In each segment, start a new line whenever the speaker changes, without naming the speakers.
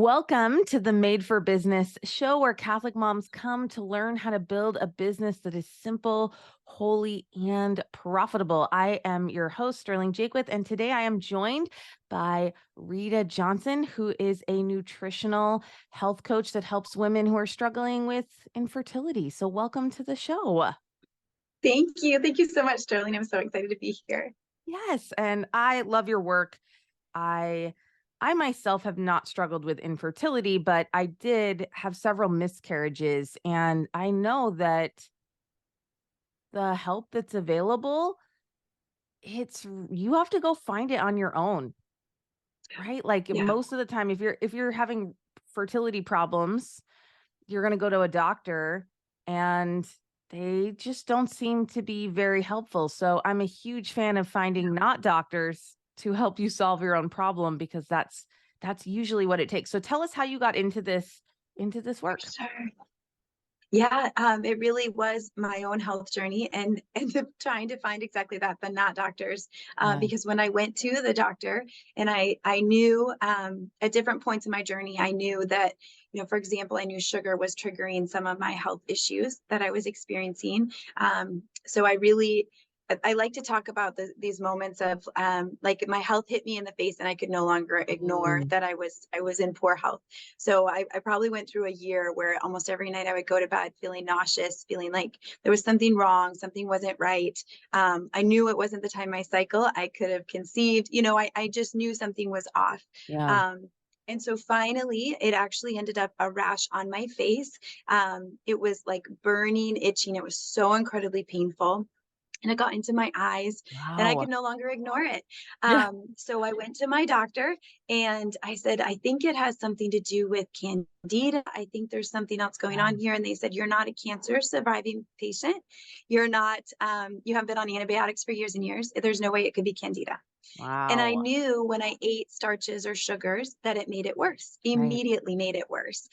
Welcome to the Made for Business show where Catholic moms come to learn how to build a business that is simple, holy, and profitable. I am your host, Sterling Jakewith, and today I am joined by Rita Johnson, who is a nutritional health coach that helps women who are struggling with infertility. So welcome to the show.
Thank you. Thank you so much, Sterling. I'm so excited to be here.
Yes, and I love your work. I myself have not struggled with infertility, but I did have several miscarriages. And I know that the help that's available, you have to go find it on your own, right? Like
Yeah.
most of the time, if you're having fertility problems, you're going to go to a doctor and they just don't seem to be very helpful. So I'm a huge fan of finding not doctors to help you solve your own problem, because that's usually what it takes. So tell us how you got into this work.
Sure. Yeah, it really was my own health journey and trying to find exactly that, the not doctors.
Yeah.
Because when I went to the doctor and I knew at different points in my journey, I knew that, for example, I knew sugar was triggering some of my health issues that I was experiencing. So I like to talk about these moments of like my health hit me in the face and I could no longer ignore that I was in poor health. So I probably went through a year where almost every night I would go to bed feeling nauseous, feeling like there was something wrong, something wasn't right. I knew it wasn't the time of my cycle. I could have conceived, I just knew something was off.
Yeah.
And so finally, it actually ended up a rash on my face. It was like burning, itching. It was so incredibly painful. And it got into my eyes and I
Wow.
could no longer ignore it.
Yeah.
So I went to my doctor and I said, I think it has something to do with candida. I think there's something else going
Yeah.
on here. And they said, you're not a cancer surviving patient. You're not, you haven't been on antibiotics for years and years. There's no way it could be candida. And I
Wow.
knew when I ate starches or sugars that it made it worse,
Right.
immediately made it worse.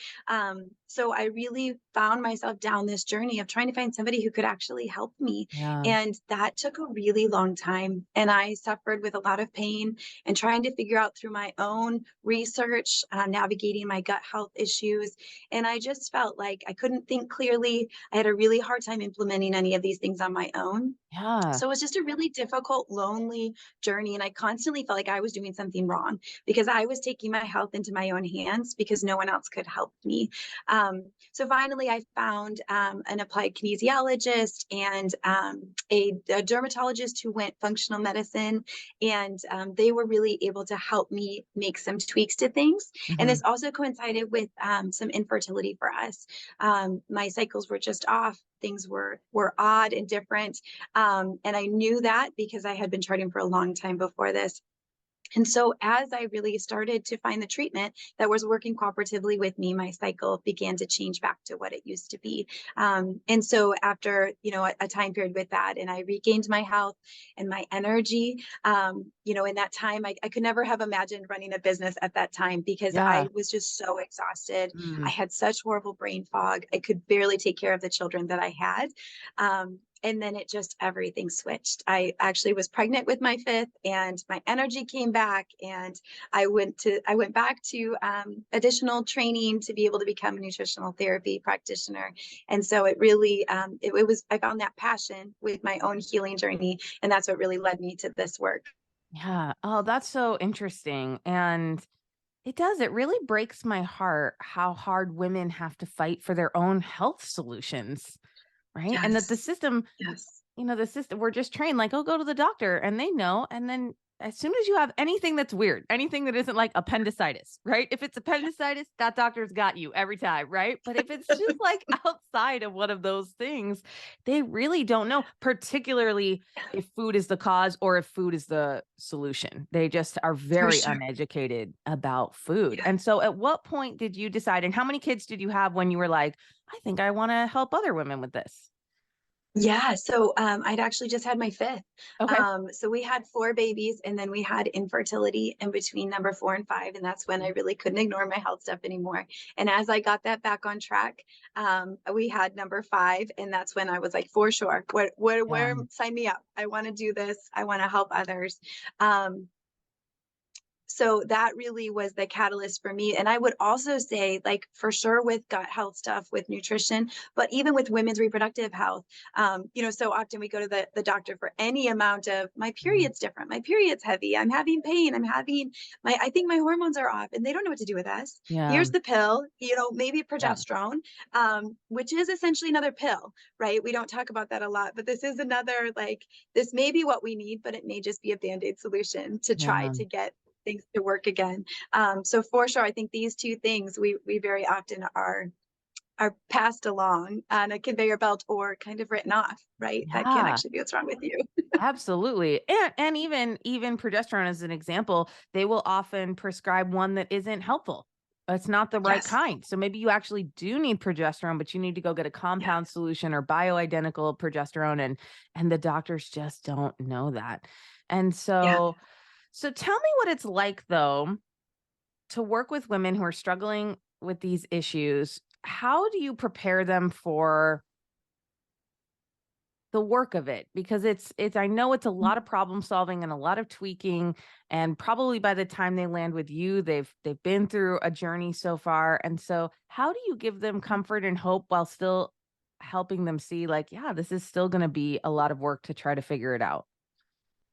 So I really found myself down this journey of trying to find somebody who could actually help me.
Yeah.
And that took a really long time. And I suffered with a lot of pain and trying to figure out through my own research, navigating my gut health issues. And I just felt like I couldn't think clearly. I had a really hard time implementing any of these things on my own.
Yeah.
So it was just a really difficult, lonely journey. And I constantly felt like I was doing something wrong because I was taking my health into my own hands because no one else could help me. So finally, I found an applied kinesiologist and a dermatologist who went functional medicine. And they were really able to help me make some tweaks to things. And
Mhm.
this also coincided with some infertility for us. My cycles were just off. Things were odd and different. And I knew that because I had been charting for a long time before this. And so as I really started to find the treatment that was working cooperatively with me, my cycle began to change back to what it used to be. And so after, a time period with that, and I regained my health and my energy, in that time, I could never have imagined running a business at that time because
Yeah.
I was just so exhausted. I
Mm.
had such horrible brain fog. I could barely take care of the children that I had. And then it just everything switched. I actually was pregnant with my fifth and my energy came back and I went back to additional training to be able to become a nutritional therapy practitioner. And so it really it was I found that passion with my own healing journey, and that's what really led me to this work.
Yeah. Oh, that's so interesting. And it really breaks my heart how hard women have to fight for their own health solutions, right? And that the
Yes.
system,
Yes.
we're just trained like, oh, go to the doctor and they know. And then as soon as you have anything that's weird, anything that isn't like appendicitis, right? If it's appendicitis, that doctor's got you every time, right? But if it's just like outside of one of those things, they really don't know, particularly if food is the cause or if food is the solution. They just are
For
very
sure.
uneducated about food.
Yeah.
And so at what point did you decide, and how many kids did you have when you were like, I think I want to help other women with this?
Yeah, so I'd actually just had my fifth.
Okay.
So we had four babies, and then we had infertility in between number 4 and 5, and that's when I really couldn't ignore my health stuff anymore. And as I got that back on track, we had number 5, and that's when I was like, for sure, where,
Yeah.
sign me up. I want to do this. I want to help others. Um, So that really was the catalyst for me. And I would also say, like, for sure with gut health stuff, with nutrition, but even with women's reproductive health, so often we go to the doctor for any amount of my
Mm.
period's different. My period's heavy. I'm having pain. I think my hormones are off and they don't know what to do with us.
Yeah.
Here's the pill, maybe
Yeah.
progesterone, which is essentially another pill, right? We don't talk about that a lot, but this is another, like, this may be what we need, but it may just be a band-aid solution to try
Yeah.
to get things to work again. So for sure, I think these two things we very often are passed along on a conveyor belt or kind of written off, right? That can't
Yeah.
actually be what's wrong with you.
Absolutely. And even progesterone as an example, they will often prescribe one that isn't helpful. It's not the right
Yes.
kind. So maybe you actually do need progesterone, but you need to go get a
Yeah.
compound solution or bioidentical progesterone, and the doctors just don't know that. And
Yeah.
so tell me what it's like though to work with women who are struggling with these issues. How do you prepare them for the work of it? Because it's I know it's a lot of problem solving and a lot of tweaking, and probably by the time they land with you, they've been through a journey so far. And so how do you give them comfort and hope while still helping them see like, yeah, this is still going to be a lot of work to try to figure it out?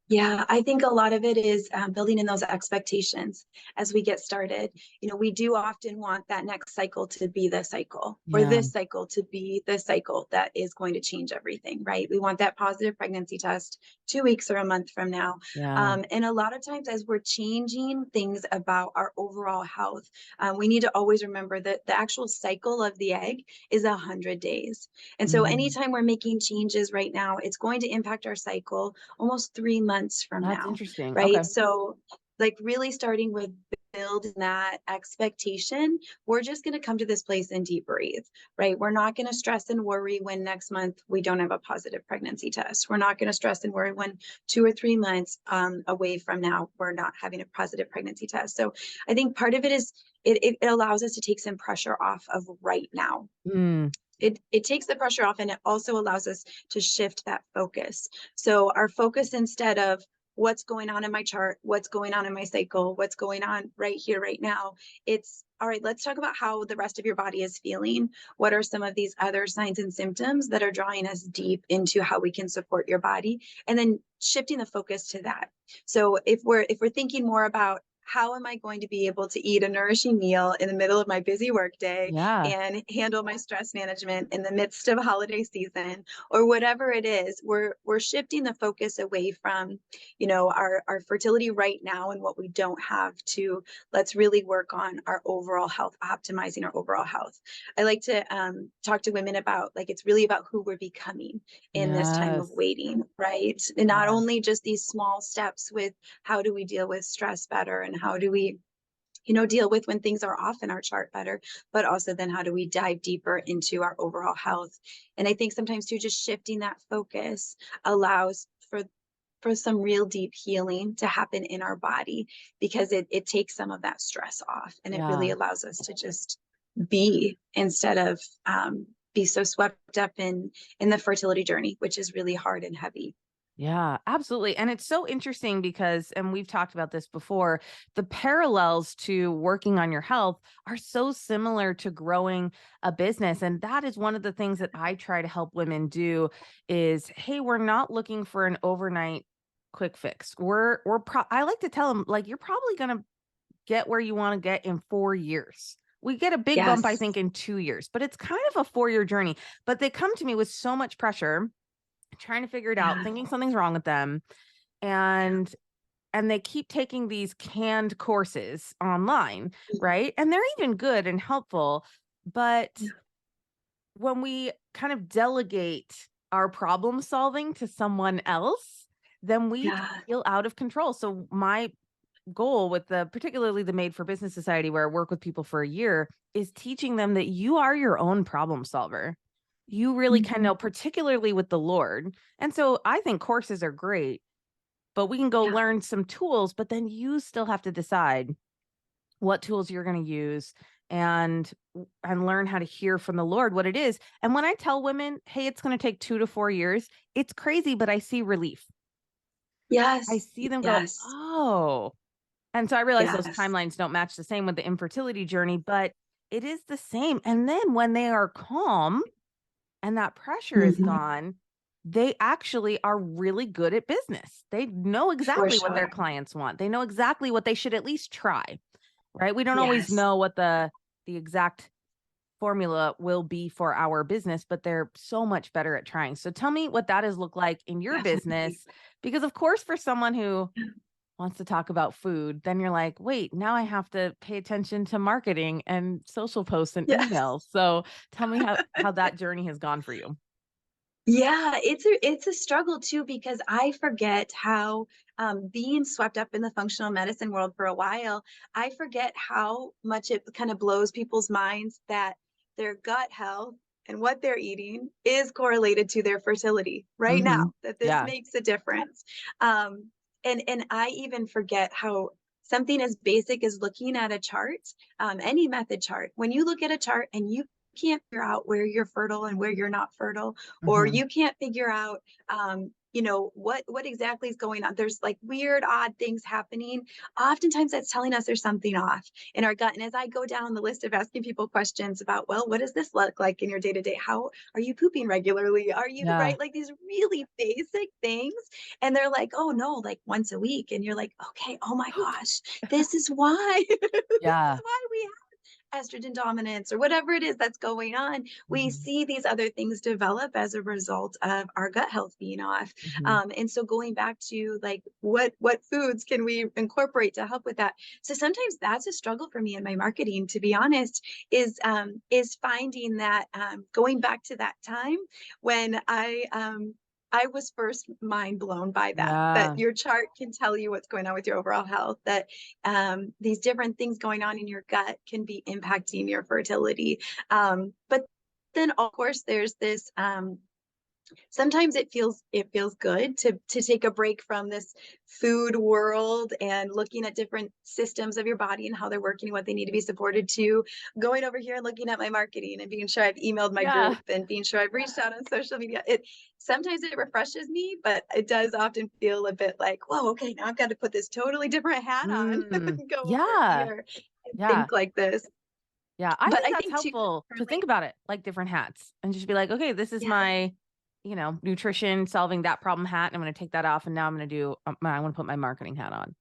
Yeah, I think a lot of it is building in those expectations as we get started. We do often want that next cycle to be the cycle, or
Yeah.
this cycle to be the cycle that is going to change everything, right? We want that positive pregnancy test 2 weeks or a month from now.
Yeah.
And a lot of times, as we're changing things about our overall health, we need to always remember that the actual cycle of the egg is 100 days. And so,
Mhm.
anytime we're making changes right now, it's going to impact our cycle almost 3 months from
That's
now,
interesting. Okay.
right? So, like, really starting with building that expectation, we're just going to come to this place and deep breathe, right? We're not going to stress and worry when next month we don't have a positive pregnancy test. We're not going to stress and worry when 2 or 3 months away from now we're not having a positive pregnancy test. So, I think part of it is it allows us to take some pressure off of right now.
Mm,
It takes the pressure off, and it also allows us to shift that focus. So our focus, instead of what's going on in my chart, what's going on in my cycle, what's going on right here, right now, it's all right, let's talk about how the rest of your body is feeling. What are some of these other signs and symptoms that are drawing us deep into how we can support your body? And then shifting the focus to that. So if we're thinking more about how am I going to be able to eat a nourishing meal in the middle of my busy workday
yeah.
and handle my stress management in the midst of holiday season, or whatever it is, we're shifting the focus away from our fertility right now and what we don't have, to let's really work on our overall health, optimizing our overall health. I like to talk to women about, like, it's really about who we're becoming in this time of
Yes.
waiting, right? And not
Yeah.
only just these small steps with how do we deal with stress better, and how do we deal with when things are off in our chart better, but also then how do we dive deeper into our overall health? And I think sometimes too, just shifting that focus allows for some real deep healing to happen in our body, because it takes some of that stress off, and it really
Yeah.
allows us to just be, instead of be so swept up in the fertility journey, which is really hard and heavy.
Yeah, absolutely. And it's so interesting because, and we've talked about this before, the parallels to working on your health are so similar to growing a business. And that is one of the things that I try to help women do is, hey, we're not looking for an overnight quick fix. I like to tell them, like, you're probably going to get where you want to get in 4 years. We get a big bump, I
Yes.
think, in 2 years, but it's kind of a 4 year journey. But they come to me with so much pressure trying to figure it out,
Yeah.
thinking something's wrong with them, and they keep taking these canned courses online, right? And they're even good and helpful, but
Yeah.
when we kind of delegate our problem solving to someone else, then we
Yeah.
feel out of control. So my goal with particularly the Made for Business Society, where I work with people for a year, is teaching them that you are your own problem solver. You really can
Mhm.
know, particularly with the Lord. And so I think courses are great, but we can go
Yeah.
learn some tools, but then you still have to decide what tools you're going to use, and learn how to hear from the Lord what it is. And when I tell women, hey, it's going to take 2 to 4 years, it's crazy, but I see relief. I
Yes.
see them go,
Yes.
oh, And so I realize those
Yes.
timelines don't match the same with the infertility journey, but it is the same. And then when they are calm and that pressure is
Mhm.
gone, they actually are really good at business. They know
For
exactly what their
sure.
clients want. They know exactly what they should at least try, right? We don't always
Yes.
know what the exact formula will be for our business, but they're so much better at trying. So tell me what that has looked like in your
Definitely.
business because of course for someone who wants to talk about food, then you're like, "Wait, now I have to pay attention to marketing and social posts and
Yes.
emails." So tell me how that journey has gone for you.
Yeah, it's a struggle too because I forget how being swept up in the functional medicine world for a while, I forget how much it kind of blows people's minds that their gut health and what they're eating is correlated to their fertility right
Mhm.
now, that this
Yeah.
makes a difference. Um, and I even forget how something as basic as looking at a chart, any method chart, when you look at a chart and you can't figure out where you're fertile and where you're not fertile, or
Mhm.
you can't figure out what exactly is going on, there's like weird odd things happening. Oftentimes that's telling us there's something off in our gut. And as I go down the list of asking people questions about, well, what does this look like in your day to day, how are you pooping regularly, are you
Yeah.
right, like these really basic things, and they're like, oh no, like once a week, and you're like, okay, oh my gosh, this is why this is
Yeah.
why we estrogen dominance or whatever it is that's going on. We
Mhm.
see these other things develop as a result of our gut health being off.
Mhm.
And so going back to like what foods can we incorporate to help with that? So sometimes that's a struggle for me in my marketing, to be honest, is finding that going back to that time when I was first mind blown by that
Yeah.
your chart can tell you what's going on with your overall health, that these different things going on in your gut can be impacting your fertility. But then, of course, there's this. Sometimes it feels good to take a break from this food world and looking at different systems of your body and how they're working and what they need to be supported to, going over here and looking at my marketing and being sure I've emailed my group
Yeah.
and being sure I've reached out on social media. It sometimes it refreshes me, but it does often feel a bit like, whoa, okay, now I've got to put this totally different hat on
Mm.
and go over
Yeah.
here and
Yeah.
think like this.
Yeah. I
But
think
I
that's
think too,
helpful
for
to think
like,
about it like different hats and just be like, "Okay, this is
yeah.
my, nutrition solving that problem hat, and I'm gonna take that off, and now I'm gonna do I wanna put my marketing hat on."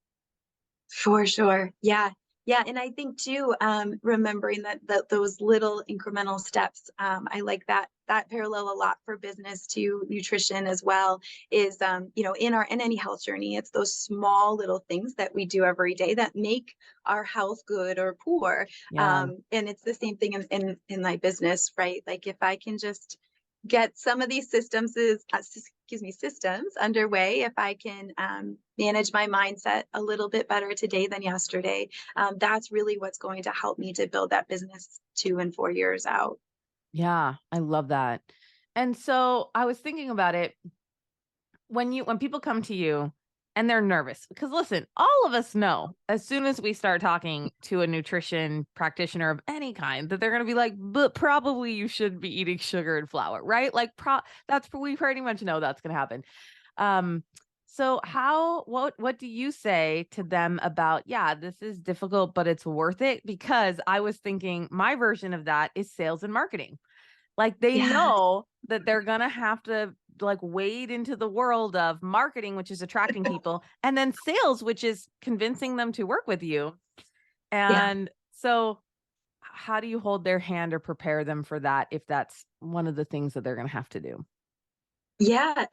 For sure. Yeah. Yeah. And I think too, remembering that those little incremental steps, I like that parallel a lot for business to nutrition as well, is in any health journey, it's those small little things that we do every day that make our health good or poor.
Yeah.
And it's the same thing in my business, right? Like if I can just get some of these systems underway, if I can manage my mindset a little bit better today than yesterday, that's really what's going to help me to build that business 2 and 4 years out.
Yeah, I love that. And so I was thinking about it when people come to you and they're nervous because listen, all of us know as soon as we start talking to a nutrition practitioner of any kind that they're going to be like, but probably you shouldn't be eating sugar and flour, right? Like that's we pretty much know that's going to happen. um so what do you say to them about, yeah, this is difficult but it's worth it? Because I was thinking my version of that is sales and marketing. Like they
Yeah,
know that they're gonna have to like wade into the world of marketing, which is attracting people, and then sales, which is convincing them to work with you.
yeah,
And so how do you hold their hand or prepare them for that if that's one of the things that they're gonna have to do?
yeah.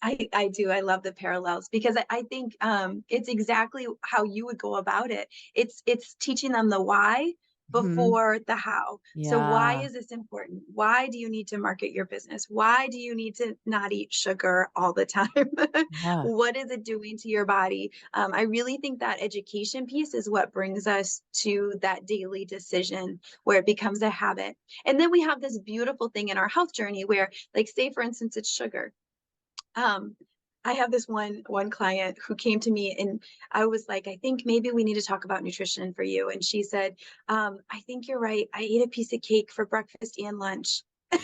I do. I love the parallels because I think it's exactly how you would go about it. It's teaching them the why
Mhm.
before the how. So why
Yeah.
is this important? Why do you need to market your business? Why do you need to not eat sugar all the time?
Yeah.
What is it doing to your body? I really think that education piece is what brings us to that daily decision where it becomes a habit. And then we have this beautiful thing in our health journey where, like, say for instance, it's sugar. um I have this one client who came to me and I was like, I think maybe we need to talk about nutrition for you. And she said, I think you're right, I ate a piece of cake for breakfast and lunch. I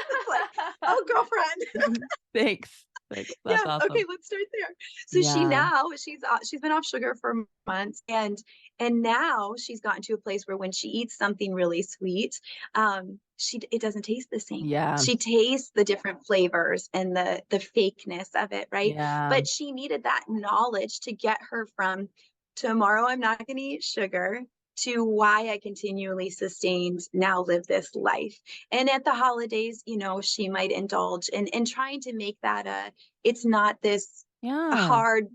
was like, oh girlfriend.
Thanks. That's
Yeah, okay,
awesome.
let's start there. So
Yeah.
she's been off sugar for months, and now she's gotten to a place where when she eats something really sweet, it doesn't taste the same.
Yeah.
She tastes the different flavors and the fakeness of it, right?
Yeah.
But she needed that knowledge to get her from tomorrow I'm not going to eat sugar to why I continually sustained now live this life. And at the holidays, she might indulge in trying to make that it's not this
Yeah.
hard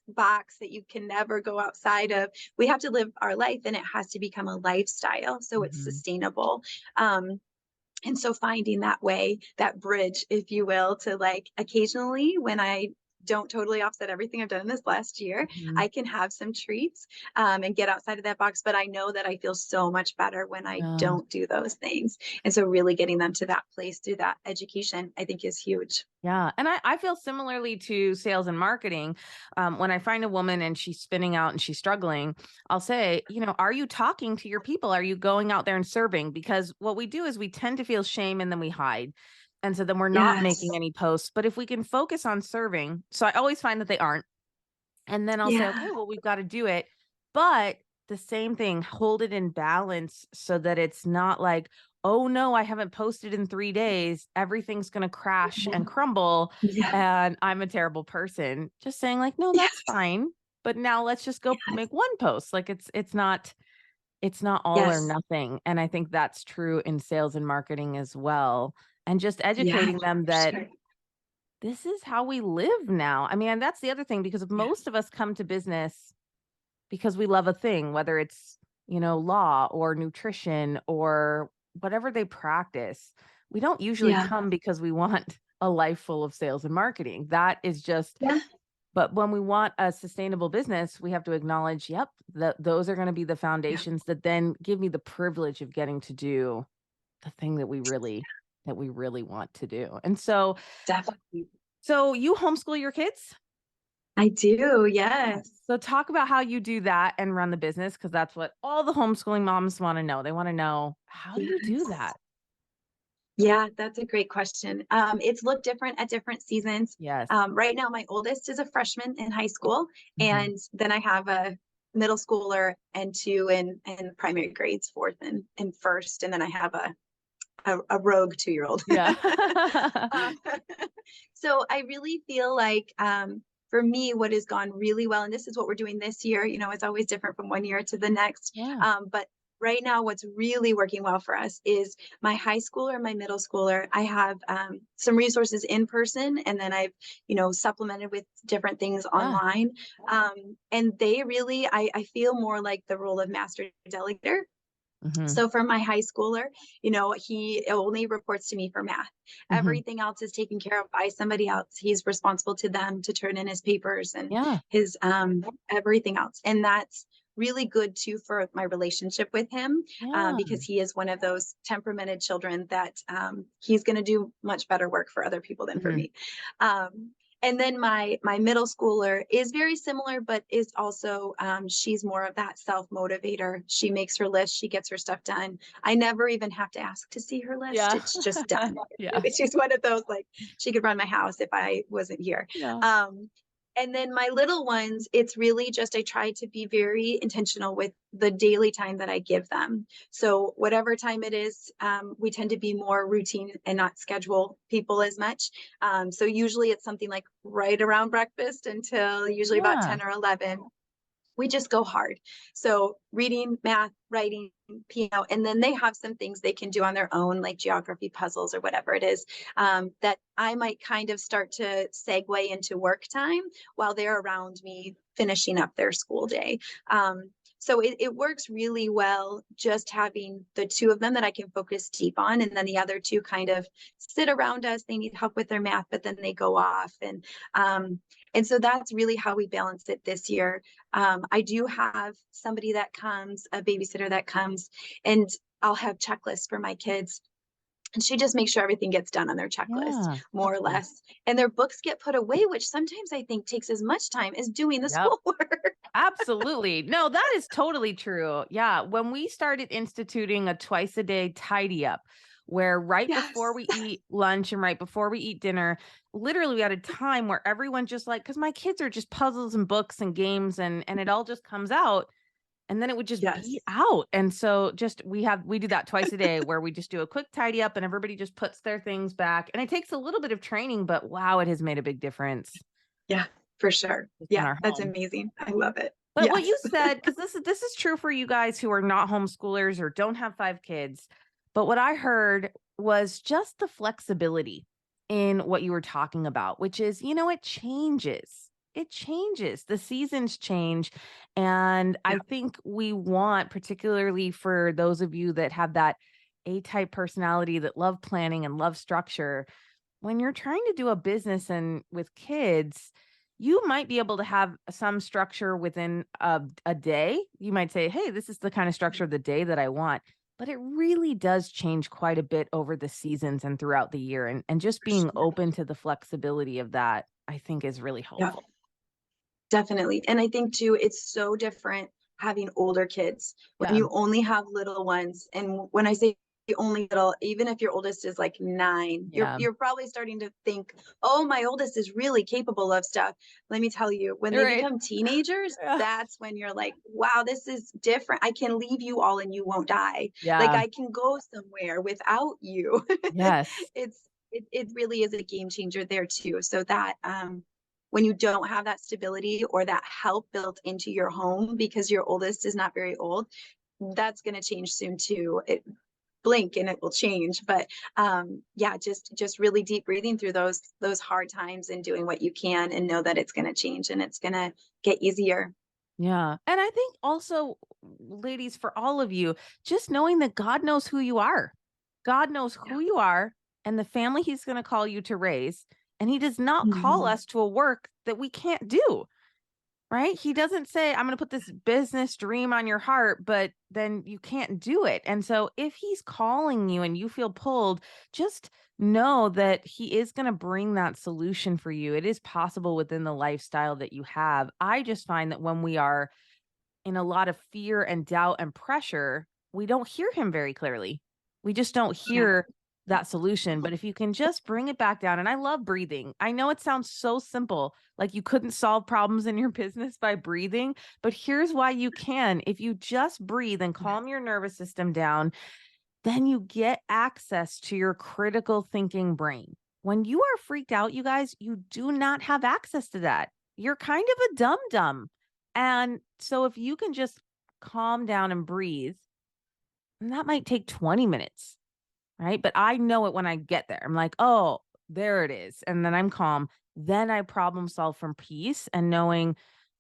box that you can never go outside of. We have to live our life and it has to become a lifestyle so it's
Mhm.
sustainable. And so finding that way, that bridge, if you will, to like occasionally when I don't totally offset everything I've done in this last year,
Mhm.
I can have some treats and get outside of that box. But I know that I feel so much better when I
Yeah.
don't do those things. And so really getting them to that place through that education, I think is huge.
Yeah. And I feel similarly to sales and marketing. When I find a woman and she's spinning out and she's struggling, I'll say, are you talking to your people? Are you going out there and serving? Because what we do is we tend to feel shame and then we hide. And so then we're not making
Yes.
any posts. But if we can focus on serving, so I always find that they aren't. And then I'll say, okay,
Yeah.
well, we've got to do it. But the same thing, hold it in balance so that it's not like, oh no, I haven't posted in 3 days. Everything's going to crash and crumble.
Yeah.
And I'm a terrible person. Just saying, like, no,
Yeah.
that's fine. But now let's just go
Yes.
make one post. Like it's not all or
Yes.
nothing. And I think that's true in sales and marketing as well. And just
Yeah.
educating them
For
that
sure.
this is how we live now. I mean, and that's the other thing because
Yeah.
most of us come to business because we love a thing, whether it's, law or nutrition or whatever they practice. We don't usually
Yeah.
come because we want a life full of sales and marketing. That is just,
Yeah.
but when we want a sustainable business, we have to acknowledge, yep, that those are going to be the
Yeah.
foundations that then give me the privilege of getting to do the thing that we really want to do. And so,
Definitely.
so you homeschool your kids?
I do.
Yeah.
Yes.
So talk about how you do that and run the business because that's what all the homeschooling moms want to know. They want to know, how do you do
Yes.
that?
Yeah, that's a great question. It's looked different at different seasons.
Yes.
Right now, my oldest is a freshman in high school,
Mhm.
and then I have a middle schooler and two in primary grades, fourth and first, and then I have a rogue 2-year-old.
Yeah.
uh, so I really feel like for me, what has gone really well, and this is what we're doing this year, it's always different from one year to the next.
Yeah.
But right now, what's really working well for us is my high schooler, my middle schooler. I have some resources in person, and then I've, supplemented with different things
Yeah.
online. And they really, I feel more like the role of master delegator.
Mhm.
So for my high schooler, he only reports to me for math.
Mhm.
Everything else is taken care of by somebody else. He's responsible to them to turn in his papers and
Yeah.
his everything else. And that's really good too for my relationship with him
Yeah.
because he is one of those temperamented children that he's going to do much better work for other people than for
Mhm.
me. Um, and then my middle schooler is very similar, but is also she's more of that self motivator. She makes her list, she gets her stuff done. I never even have to ask to see her list;
Yeah.
it's just done.
Yeah.
She's one of those like she could run my house if I wasn't here.
Yeah.
And then my little ones, it's really just I try to be very intentional with the daily time that I give them. So whatever time it is, we tend to be more routine and not schedule people as much. So usually it's something like right around breakfast until usually about
Yeah.
10 or 11 we just go hard. So reading, math, writing, piano, and then they have some things they can do on their own, like geography puzzles or whatever it is, that I might kind of start to segue into work time while they're around me finishing up their school day. So it works really well just having the two of them that I can focus deep on, and then the other two kind of sit around us. They need help with their math, but then they go off, and so that's really how we balance it this year. I do have somebody that comes, a babysitter that comes, and I'll have checklists for my kids. And she just makes sure everything gets done on their checklist,
Yeah.
more
That's
or
good.
less. And their books get put away, which sometimes I think takes as much time as doing the
Yep.
schoolwork.
Absolutely. No, that is totally true. Yeah. When we started instituting a twice a day tidy up, where right before
Yes.
we eat lunch and right before we eat dinner, literally we had a time where everyone just like, because my kids are just puzzles and books and games and it all just comes out and then it would just be
Yes.
out. And so just we do that twice a day where we just do a quick tidy up and everybody just puts their things back. And it takes a little bit of training, but wow, it has made a big difference
Yeah, for sure.
just in
Yeah,
our
that's
home.
amazing. I love it.
But what you
Yes.
said, because this is true for you guys who are not homeschoolers or don't have 5 kids, but what I heard was just the flexibility in what you were talking about, which is, it changes. It changes. The seasons change. And
Yeah.
I think we want, particularly for those of you that have that A-type personality that love planning and love structure, when you're trying to do a business and with kids, you might be able to have some structure within a day. You might say, hey, this is the kind of structure of the day that I want. But it really does change quite a bit over the seasons and throughout the year. And just
For
being
sure.
open to the flexibility of that, I think is really
Yeah.
helpful.
Definitely. And I think too, it's so different having older kids when
Yeah.
you only have little ones. And when I say only little, even if your oldest is like 9,
Yeah.
you're probably starting to think, oh, my oldest is really capable of stuff. Let me tell you, when they
Right.
become teenagers,
Yeah.
that's when you're like, wow, this is different. I can leave you all and you won't die. Like
Yeah.
I can go somewhere without you.
Yes.
It really is a game changer there too. So that when you don't have that stability or that help built into your home because your oldest is not very old, that's going to change soon too. It blink and it will change. But yeah, just really deep breathing through those hard times and doing what you can and know that it's going to change and it's going to get easier.
Yeah. And I think also, ladies, for all of you, just knowing that God knows who you are. God knows
Yeah.
who you are and the family he's going to call you to raise. And he does not call
Mhm.
us to a work that we can't do. Right? He doesn't say, I'm going to put this business dream on your heart, but then you can't do it. And so if he's calling you and you feel pulled, just know that he is going to bring that solution for you. It is possible within the lifestyle that you have. I just find that when we are in a lot of fear and doubt and pressure, we don't hear him very clearly. We just don't
Yeah.
hear that solution. But if you can just bring it back down, and I love breathing. I know it sounds so simple, like you couldn't solve problems in your business by breathing, but here's why you can. If you just breathe and calm your nervous system down, then you get access to your critical thinking brain. When you are freaked out, you guys, you do not have access to that. You're kind of a dum dum. And so if you can just calm down and breathe, and that might take 20 minutes, right? But I know it when I get there. I'm like, oh, there it is. And then I'm calm. Then I problem solve from peace and knowing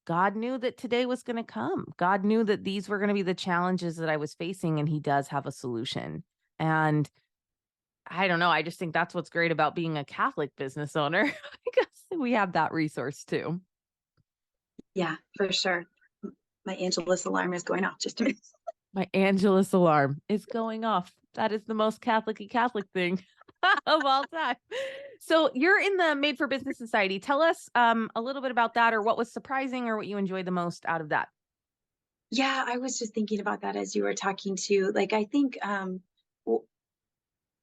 God knew that today was going to come. God knew that these were going to be the challenges that I was facing, and He does have a solution. And I don't know. I just think that's what's great about being a Catholic business owner. I guess we have that resource too.
Yeah, for sure. My Angelus alarm is going off just a minute.
My Angelus alarm is going off. That is the most Catholic thing of all time. So you're in the Made for Business Society. Tell us a little bit about that, or what was surprising, or what you enjoyed the most out of that.
Yeah, I was just thinking about that as you were talking too. Like I think w-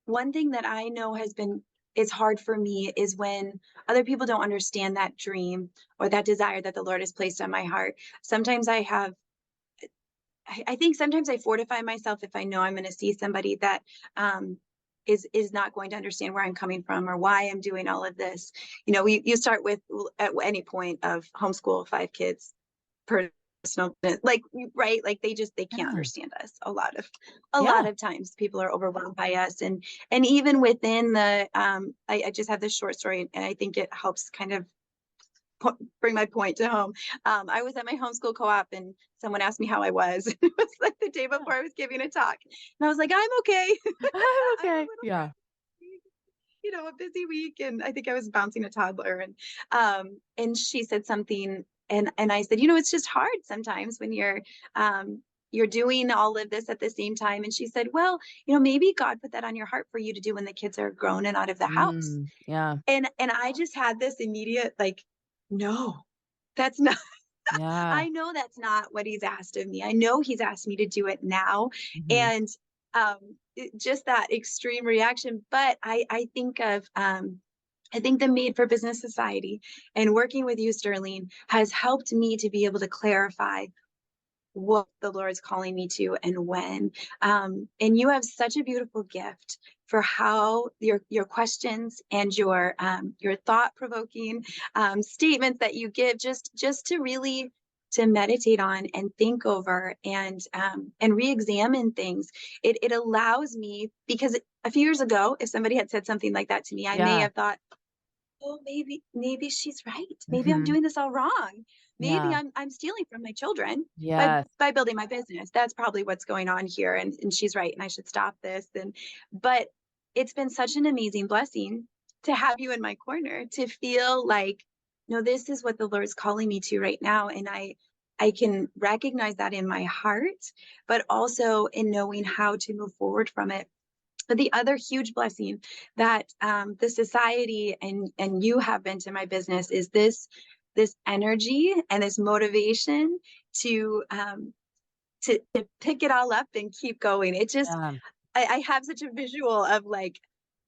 one thing that I know has been is hard for me is when other people don't understand that dream or that desire that the Lord has placed on my heart. Sometimes I think sometimes I fortify myself if I know I'm going to see somebody that um, is not going to understand where I'm coming from or why I'm doing all of this. You start with at any point of homeschool 5 kids personal, like, right, like they can't
Yeah.
understand us a lot
Yeah.
of times people are overwhelmed by us, and even within the I just have this short story and I think it helps kind of bring my point to home. I was at my homeschool co-op and someone asked me how I was. It was like the day
Yeah.
before I was giving a talk and I was like, I'm okay.
I'm
I had a
okay.
little
Yeah.
a busy week, and I think I was bouncing a toddler, and she said something, and I said, it's just hard sometimes when you're doing all of this at the same time. And she said, well, maybe God put that on your heart for you to do when the kids are grown and out of the house.
Yeah.
And I just had this immediate like, no, that's not.
Yeah.
I know that's not what he's asked of me. I know he's asked me to do it now.
Mhm.
And um, just that extreme reaction. But I think of, I think the Made for Business Society and working with you, Sterling, has helped me to be able to clarify what the Lord's calling me to and when. And you have such a beautiful gift for how your questions and your thought provoking statements that you give, just to really to meditate on and think over and re-examine things. It allows me, because a few years ago, if somebody had said something like that to me, I may
Yeah.
have thought, oh, maybe she's right. Maybe I'm
Hmm.
doing this all wrong. Maybe
Yeah.
I'm stealing from my children
Yes.
by building my business. That's probably what's going on here. And she's right. And I should stop this. But it's been such an amazing blessing to have you in my corner, to feel like, no, this is what the Lord's calling me to right now. And I can recognize that in my heart, but also in knowing how to move forward from it. But the other huge blessing that the society and you have been to my business is this energy and this motivation to to pick it all up and keep going. It just,
Yeah.
I have such a visual of like,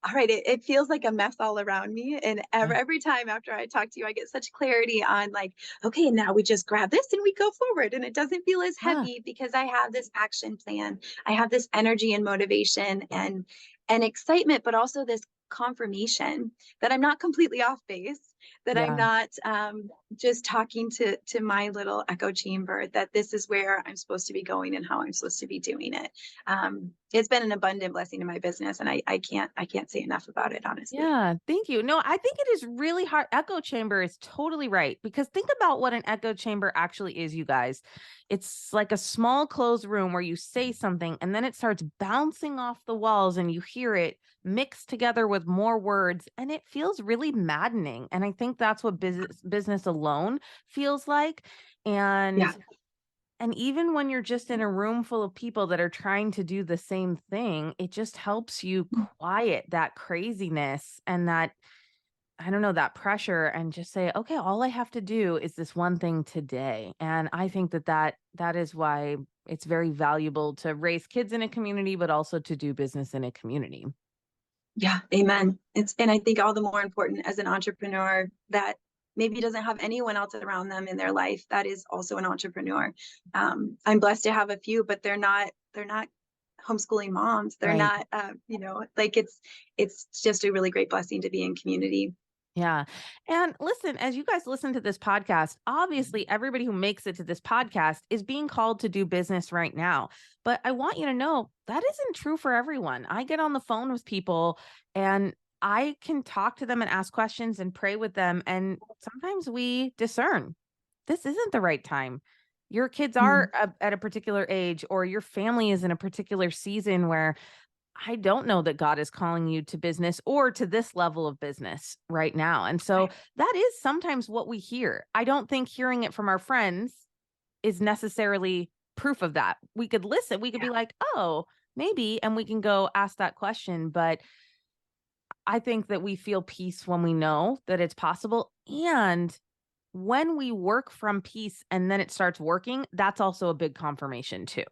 all right, it feels like a mess all around me. And
Yeah.
every time after I talk to you, I get such clarity on like, okay, now we just grab this and we go forward. And it doesn't feel as
Yeah.
heavy because I have this action plan. I have this energy and motivation and excitement, but also this confirmation that I'm not completely off base, that I'm
Yeah.
not just talking to my little echo chamber, that this is where I'm supposed to be going and how I'm supposed to be doing it. It's been an abundant blessing in my business, and I can't say enough about it, honestly.
Yeah, thank you. No, I think it is really hard. Echo chamber is totally right because think about what an echo chamber actually is, you guys. It's like a small closed room where you say something and then it starts bouncing off the walls and you hear it mixed together with more words and it feels really maddening. And I think that's what business alone feels like.
Yeah.
And even when you're just in a room full of people that are trying to do the same thing, it just helps you quiet that craziness and that, I don't know, that pressure and just say, okay, all I have to do is this one thing today. And I think that is why it's very valuable to raise kids in a community, but also to do business in a community.
Yeah, amen. And I think all the more important as an entrepreneur that maybe doesn't have anyone else around them in their life that is also an entrepreneur. I'm blessed to have a few, but they're not homeschooling moms. They're
Right.
not, like it's just a really great blessing to be in community.
Yeah. And listen, as you guys listen to this podcast, obviously everybody who makes it to this podcast is being called to do business right now. But I want you to know that isn't true for everyone. I get on the phone with people and I can talk to them and ask questions and pray with them. And sometimes we discern this isn't the right time. Your kids are
Mm.
at a particular age, or your family is in a particular season where I don't know that God is calling you to business or to this level of business right now. And so that is sometimes what we hear. I don't think hearing it from our friends is necessarily proof of that. We could listen, we could
Yeah.
be like, oh, maybe, and we can go ask that question. But I think that we feel peace when we know that it's possible. And when we work from peace and then it starts working, that's also a big confirmation too,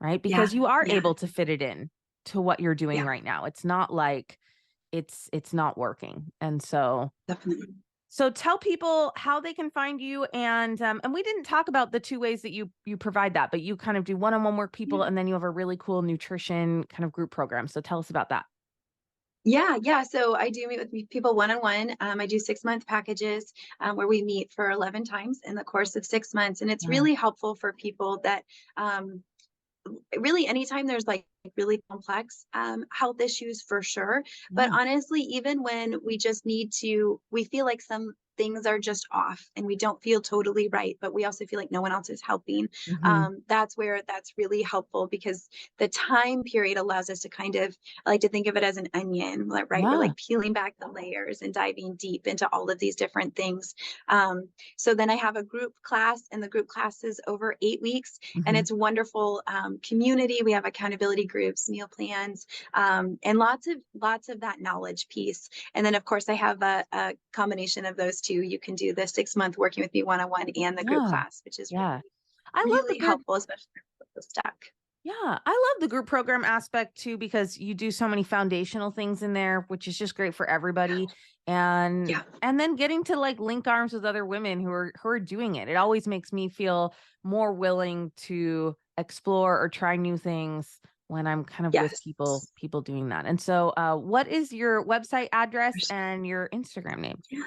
right?
Yeah.
Because you are
Yeah.
able to fit it in to what you're doing
Yeah.
right now. It's not like it's not working. And so
Definitely.
tell people how they can find you and we didn't talk about the two ways that you provide that, but you kind of do one-on-one work people and then you have a really cool nutrition kind of group program. So tell us about that.
Yeah, yeah. So I do meet with people one on one. I do 6 month packages where we meet for 11 times in the course of 6 months. And it's
Yeah.
really helpful for people that really anytime there's like really complex health issues for sure. But
Yeah.
honestly, even when we just need to, we feel like some things are just off and we don't feel totally right, but we also feel like no one else is helping.
Mhm.
That's where that's really helpful because the time period allows us to kind of, I like to think of it as an onion, right? We're
Yeah.
like peeling back the layers and diving deep into all of these different things. Um, so then I have a group class, and the group class is over 8 weeks, and
Mhm.
it's wonderful community. We have accountability groups, meal plans, and lots of that knowledge piece. And then of course I have a combination of those two. You can do the 6 month working with me one on one and the group
Yeah.
class, which is
Yeah.
really
I love the
really
group.
helpful, especially for people stuck.
Yeah, I love the group program aspect too because you do so many foundational things in there, which is just great for everybody. And
Yeah.
and then getting to like link arms with other women who are doing it. It always makes me feel more willing to explore or try new things when I'm kind of with
Yes.
people doing that. And so what is your website address and your Instagram name?
Yeah.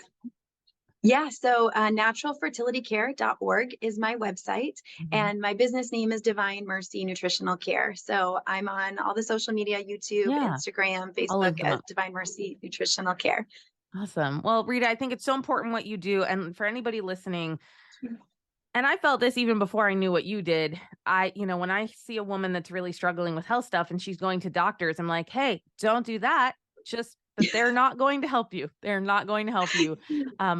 Yeah, so naturalfertilitycare.org is my website,
Mhm.
and my business name is Divine Mercy Nutritional Care. So I'm on all the social media, YouTube,
Yeah,
Instagram,
I'll link
Facebook
them
as
up.
Divine Mercy Nutritional Care.
Awesome. Well, Rita, I think it's so important what you do. And for anybody listening, and I felt this even before I knew what you did. When I see a woman that's really struggling with health stuff and she's going to doctors, I'm like, hey, don't do that. But they're not going to help you. They're not going to help you.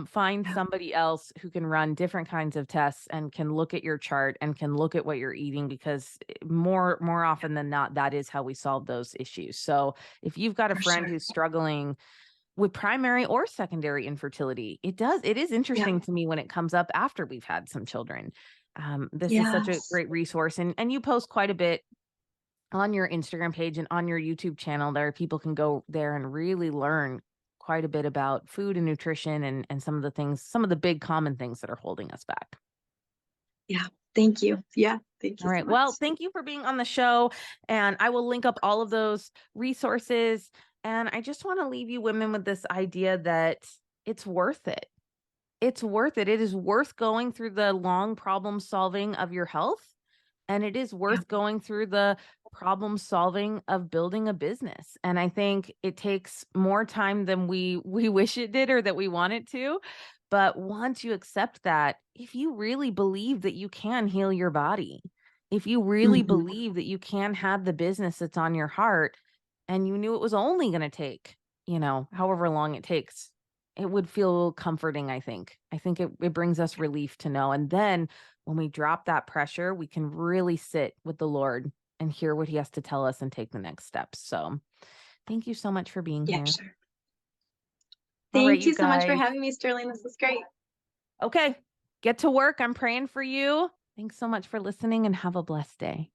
Find
Yeah.
somebody else who can run different kinds of tests and can look at your chart and can look at what you're eating because more often than not, that is how we solve those issues. So if you've got a
For
friend
sure.
who's struggling with primary or secondary infertility. It is
Yeah.
interesting to me when it comes up after we've had some children. This is such a
Yes.
great resource, and you post quite a bit on your Instagram page and on your YouTube channel there. People can go there and really learn quite a bit about food and nutrition and some of the big common things that are holding us back.
Yeah. Thank you. Yeah. Thank
All
you so
right. Well,
much.
thank you for being on the show. And I will link up all of those resources. And I just want to leave you women with this idea that it's worth it. It's worth it. It is worth going through the long problem solving of your health, and it is
Yeah.
worth going through the problem solving of building a business. And I think it takes more time than we wish it did or that we want it to. But once you accept that, if you really believe that you can heal your body, if you really
Mhm.
believe that you can have the business that's on your heart and you knew it was only going to take, however long it takes, it would feel comforting, I think. I think it brings us relief to know. And then when we drop that pressure, we can really sit with the Lord and hear what he has to tell us and take the next steps. So thank you so much for being
Yeah,
here.
sure.
All right,
Thank
you
you so much for
guys.
having me, Sterling. This was great.
Okay, get to work. I'm praying for you. Thanks so much for listening and have a blessed day.